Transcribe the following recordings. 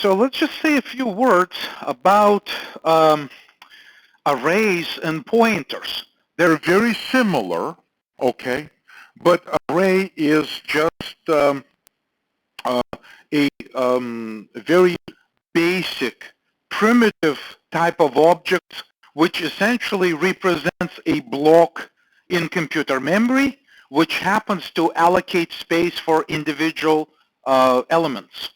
So let's just say a few words about arrays and pointers. They're very similar, okay, but array is just uh, a very basic, primitive type of object which essentially represents a block in computer memory which happens to allocate space for individual elements.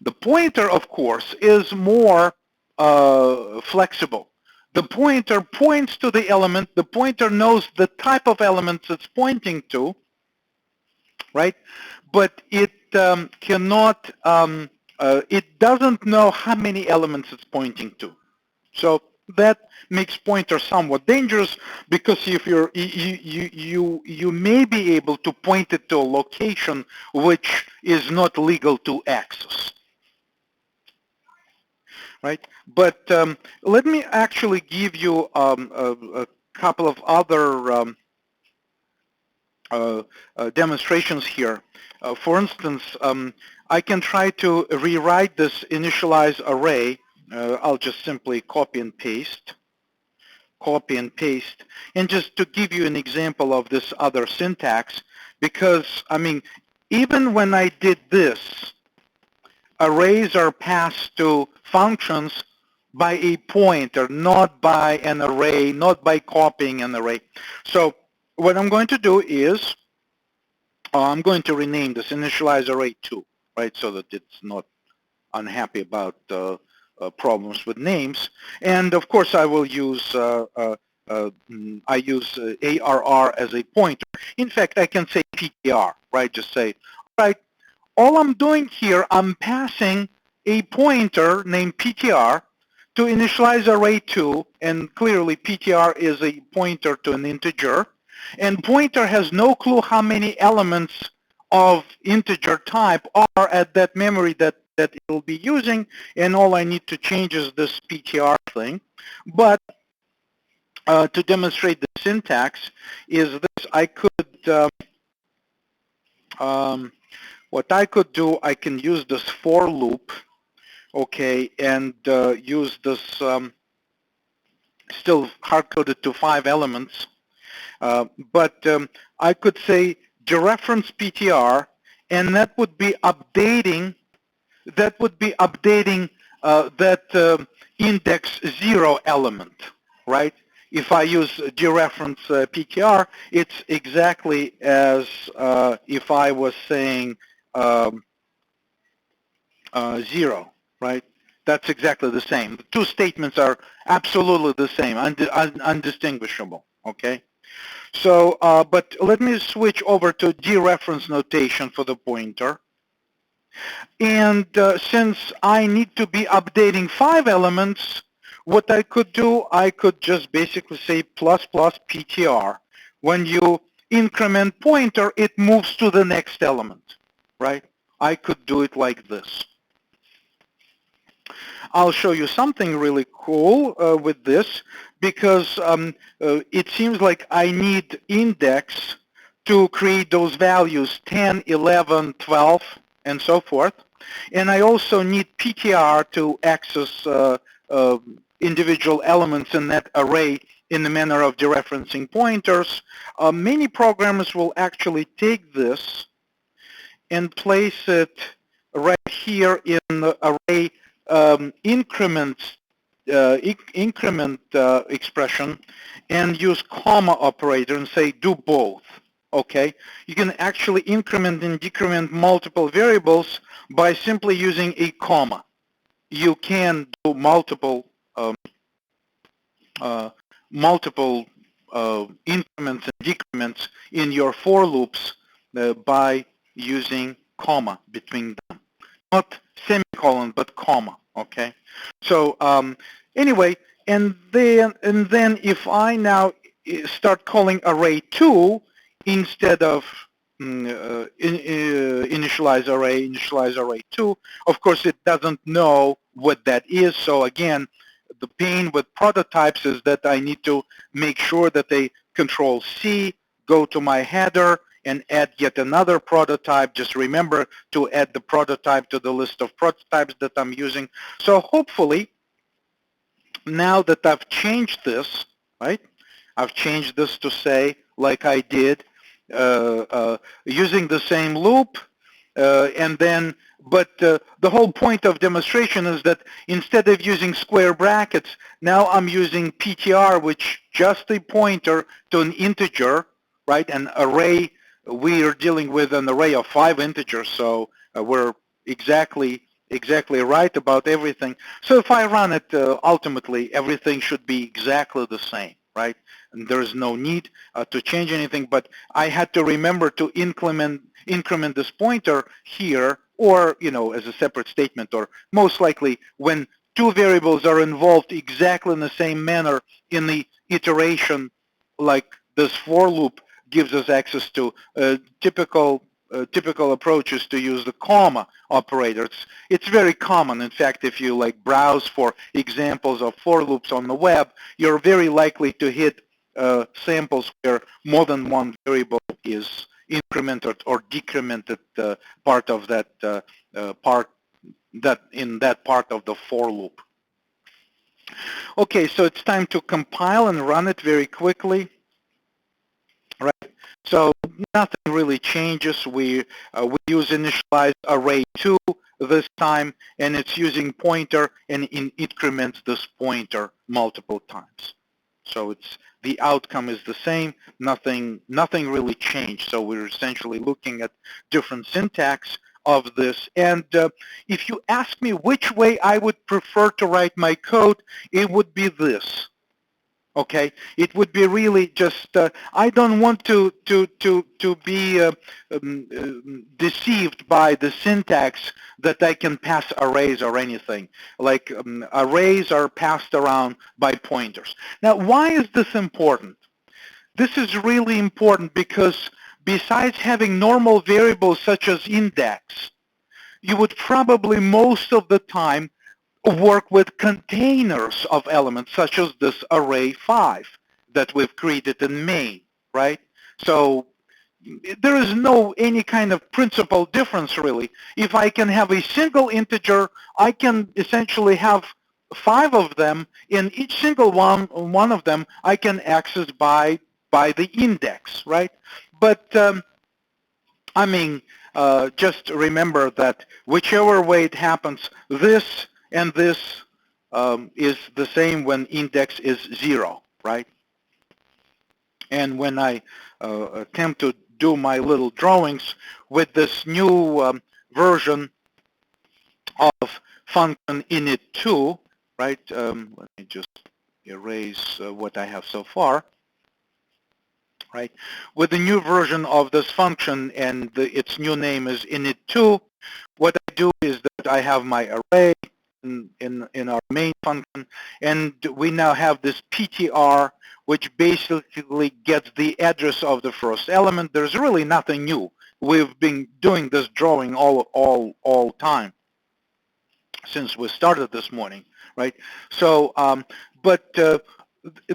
The pointer, of course, is more flexible. The pointer points to the element. The pointer knows the type of elements it's pointing to, right? But it cannot, it doesn't know how many elements it's pointing to. So that makes pointer somewhat dangerous because if you may be able to point it to a location which is not legal to access. Right? But let me actually give you a couple of other demonstrations here. For instance, I can try to rewrite this initialize array. I'll just simply copy and paste, and just to give you an example of this other syntax, because, I mean, even when I did this, arrays are passed to functions by a pointer, not by an array, not by copying an array. So what I'm going to do is I'm going to rename this Initialize Array 2, right, so that it's not unhappy about problems with names. And of course, I will use ARR as a pointer. In fact, I can say PTR, right? Just say, all right, all I'm doing here, I'm passing a pointer named PTR to initialize array 2, and clearly PTR is a pointer to an integer, and pointer has no clue how many elements of integer type are at that memory that it will be using, and all I need to change is this PTR thing. But to demonstrate the syntax is this: I could what I could do, I can use this for loop, okay, and use this still hard-coded to 5 elements, but I could say dereference PTR, and that would be updating that index 0 element, right? If I use dereference PTR, it's exactly as if I was saying 0, right? That's exactly the same. The two statements are absolutely the same, undistinguishable, okay? So, but let me switch over to dereference notation for the pointer. And since I need to be updating 5 elements, what I could do, I could just basically say plus plus PTR. When you increment pointer, it moves to the next element, right? I could do it like this. I'll show you something really cool with this, because it seems like I need index to create those values 10, 11, 12, and so forth. And I also need PTR to access individual elements in that array in the manner of dereferencing pointers. Many programmers will actually take this and place it right here in the array increment expression and use comma operator and say do both. Okay, you can actually increment and decrement multiple variables by simply using a comma. You can do multiple increments and decrements in your for loops by using comma between them. Not semicolon, but comma, okay? So anyway, and then if I now start calling array 2 instead of initialize array 2, of course it doesn't know what that is. So again, the pain with prototypes is that I need to make sure that they control C, go to my header, and add yet another prototype. Just remember to add the prototype to the list of prototypes that I'm using. So hopefully, now that I've changed this, right? I've changed this to say, like I did, using the same loop, and then, but the whole point of demonstration is that instead of using square brackets, now I'm using PTR, which just a pointer to an integer, right? An array, we are dealing with an array of 5 integers, so we're exactly right about everything. So if I run it, ultimately, everything should be exactly the same, right? And there is no need to change anything, but I had to remember to increment this pointer here, or, you know, as a separate statement, or most likely when two variables are involved exactly in the same manner in the iteration, like this for loop gives us access to. Typical approach is to use the comma operator. It's very common. In fact, if you like browse for examples of for loops on the web, you're very likely to hit samples where more than one variable is incremented or decremented part of that in that part of the for loop. Okay, so it's time to compile and run it very quickly. Right. So nothing really changes. We use Initialize Array 2 this time, and it's using pointer, and it increments this pointer multiple times. So it's the outcome is the same. Nothing really changed. So we're essentially looking at different syntax of this. And if you ask me which way I would prefer to write my code, it would be this. Okay, it would be really just. I don't want to be deceived by the syntax that I can pass arrays or anything. Like arrays are passed around by pointers. Now, why is this important? This is really important because besides having normal variables such as index, you would probably most of the time work with containers of elements such as this array 5 that we've created in main, right? So there is no any kind of principal difference really. If I can have a single integer, I can essentially have 5 of them, and each single one of them I can access by the index, right? But I mean, just remember that whichever way it happens, this and this is the same when index is 0, right? And when I attempt to do my little drawings with this new version of function init2, right? Let me just erase what I have so far. Right? With the new version of this function, and its new name is init2, what I do is that I have my array in our main function, and we now have this PTR, which basically gets the address of the first element. There's really nothing new. We've been doing this drawing all time since we started this morning, right? So, but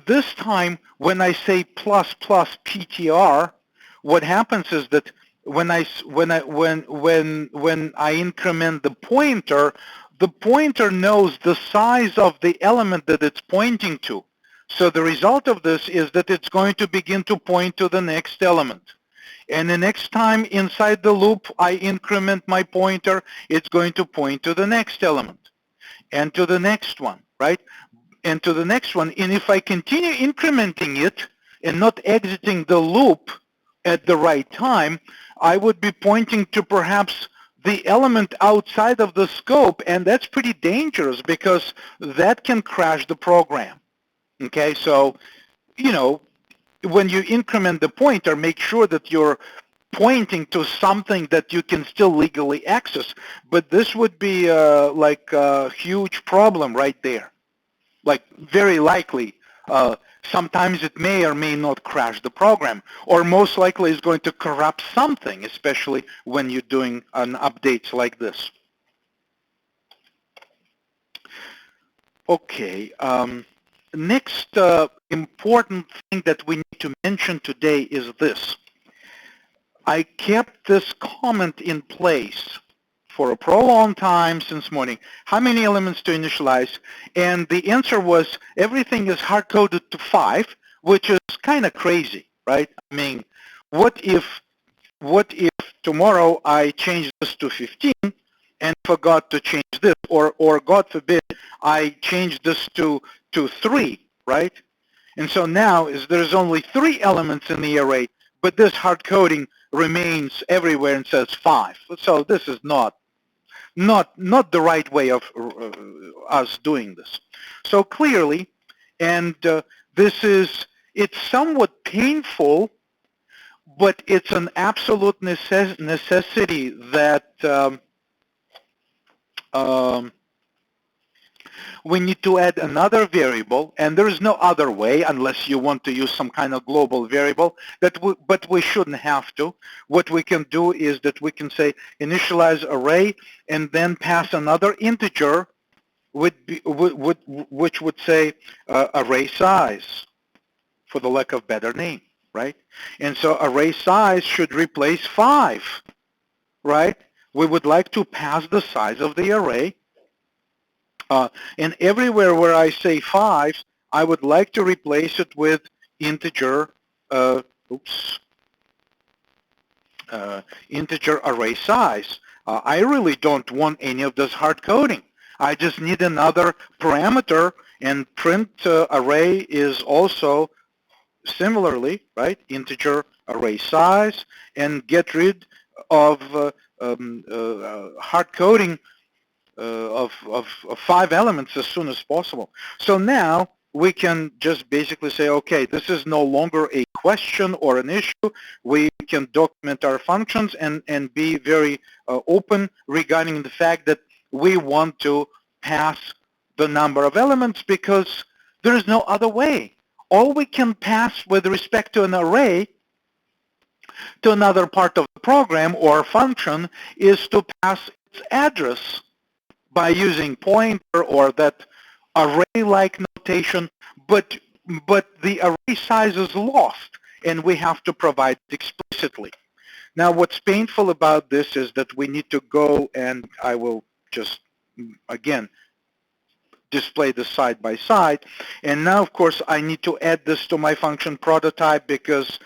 this time when I say plus PTR, what happens is that when I increment the pointer knows the size of the element that it's pointing to. So the result of this is that it's going to begin to point to the next element. And the next time inside the loop I increment my pointer, it's going to point to the next element and to the next one, right? And to the next one. And if I continue incrementing it and not exiting the loop at the right time, I would be pointing to perhaps the element outside of the scope, and that's pretty dangerous because that can crash the program. Okay, so, you know, when you increment the pointer, make sure that you're pointing to something that you can still legally access. But this would be like a huge problem right there. Like very likely, sometimes it may or may not crash the program, or most likely is going to corrupt something, especially when you're doing an updates like this. Okay. Next important thing that we need to mention today is this. I kept this comment in place for a prolonged time since morning. How many elements to initialize? And the answer was everything is hard-coded to 5, which is kind of crazy, right? I mean, what if tomorrow I change this to 15 and forgot to change this, or God forbid, I change this to 3, right? And so now there's only 3 elements in the array, but this hard coding remains everywhere and says 5. So this is not the right way of us doing this. So clearly, and it's somewhat painful, but it's an absolute necessity that we need to add another variable, and there is no other way unless you want to use some kind of global variable, but we shouldn't have to. What we can do is that we can say initialize array and then pass another integer which would say array size, for the lack of better name, right? And so array size should replace 5, right? We would like to pass the size of the array. And everywhere where I say 5, I would like to replace it with integer, integer array size. I really don't want any of this hard coding. I just need another parameter, and print array is also similarly, right, integer array size, and get rid of hard coding of 5 elements as soon as possible. So now we can just basically say, okay, this is no longer a question or an issue. We can document our functions and be very open regarding the fact that we want to pass the number of elements because there is no other way. All we can pass with respect to an array to another part of the program or function is to pass its address by using pointer or that array-like notation, but the array size is lost, and we have to provide it explicitly. Now, what's painful about this is that we need to go, and I will just, again, display this side by side. And now, of course, I need to add this to my function prototype because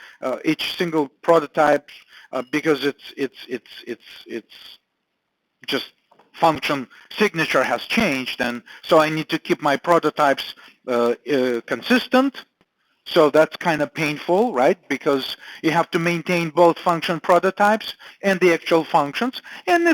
each single prototype, because it's just function signature has changed, and so I need to keep my prototypes consistent. So that's kind of painful, right? Because you have to maintain both function prototypes and the actual functions, and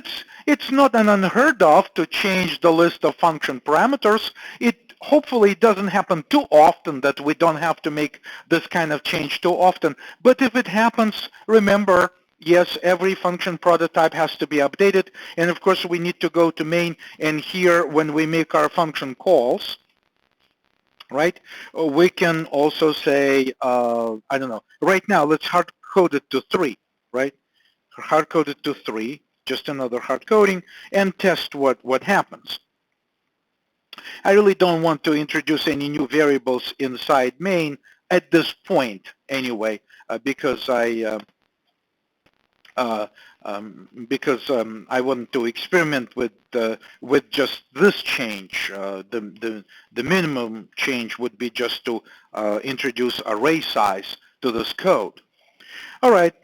it's not an unheard of to change the list of function parameters. It hopefully doesn't happen too often that we don't have to make this kind of change too often. But if it happens, remember, yes, every function prototype has to be updated, and of course we need to go to main, and here when we make our function calls, right, we can also say, I don't know, right now let's hard code it to 3, right? Hard code it to 3, just another hard coding, and test what happens. I really don't want to introduce any new variables inside main at this point anyway, because I want to experiment with just this change. The minimum change would be just to introduce array size to this code. All right,